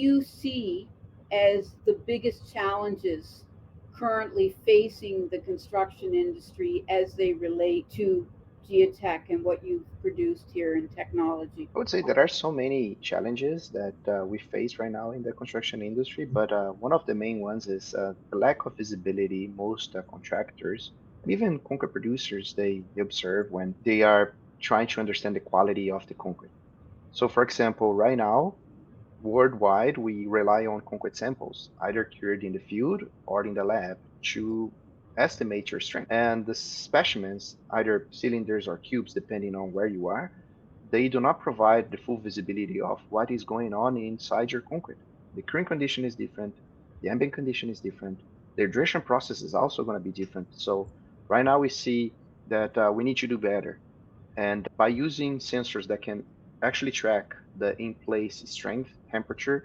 you see as the biggest challenges currently facing the construction industry as they relate to geotech and what you've produced here in technology? I would say there are so many challenges that we face right now in the construction industry, but one of the main ones is the lack of visibility most contractors and even concrete producers they observe when they are trying to understand the quality of the concrete. So, for example, right now, worldwide, we rely on concrete samples, either cured in the field or in the lab, to estimate your strength. And the specimens, either cylinders or cubes, depending on where you are, they do not provide the full visibility of what is going on inside your concrete. The curing condition is different, the ambient condition is different, the hydration process is also going to be different. So right now we see that we need to do better. And by using sensors that can actually track the in-place strength, temperature,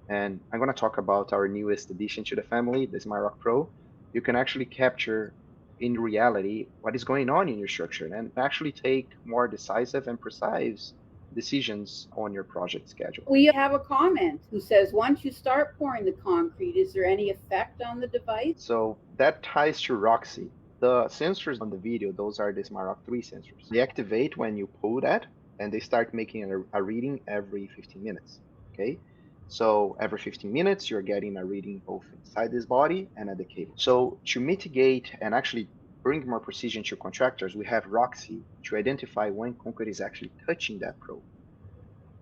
and I'm going to talk about our newest addition to the family, the SmartRock Pro, you can actually capture in reality what is going on in your structure and actually take more decisive and precise decisions on your project schedule. We have a comment who says, once you start pouring the concrete, is there any effect on the device? So that ties to Roxy. The sensors on the video, those are the SmartRock 3 sensors. They activate when you pull that, and they start making a reading every 15 minutes. Okay, so every 15 minutes, you're getting a reading both inside this body and at the cable. So to mitigate and actually bring more precision to contractors, we have Roxy to identify when concrete is actually touching that probe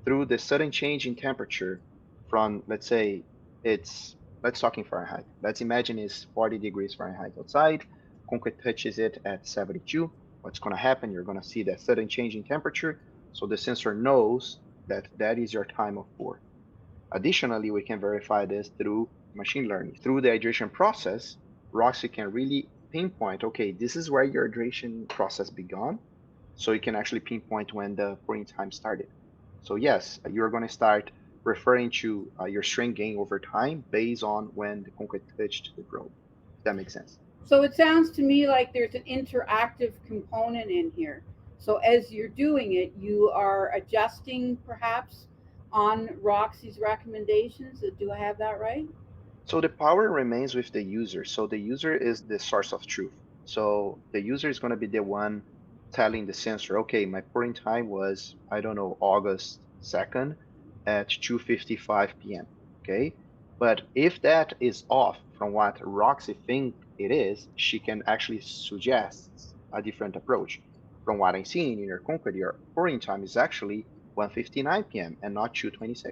through the sudden change in temperature from, let's say, it's, let's talk in Fahrenheit. Let's imagine it's 40 degrees Fahrenheit outside. Concrete touches it at 72. What's going to happen? You're going to see that sudden change in temperature. So the sensor knows that that is your time of pour. Additionally, we can verify this through machine learning. Through the hydration process, Roxy can really pinpoint, okay, this is where your hydration process began. So you can actually pinpoint when the pouring time started. So yes, you're going to start referring to your strength gain over time based on when the concrete touched the probe. If that makes sense. So it sounds to me like there's an interactive component in here. So as you're doing it, you are adjusting perhaps on Roxy's recommendations. Do I have that right? So the power remains with the user. So the user is the source of truth. So the user is going to be the one telling the sensor, okay, my pouring time was, I don't know, August 2nd at 2:55 p.m. Okay. But if that is off from what Roxy think it is, she can actually suggest a different approach. From what I'm seeing in your concrete, your pouring time is actually 1:59 p.m. and not 2:26.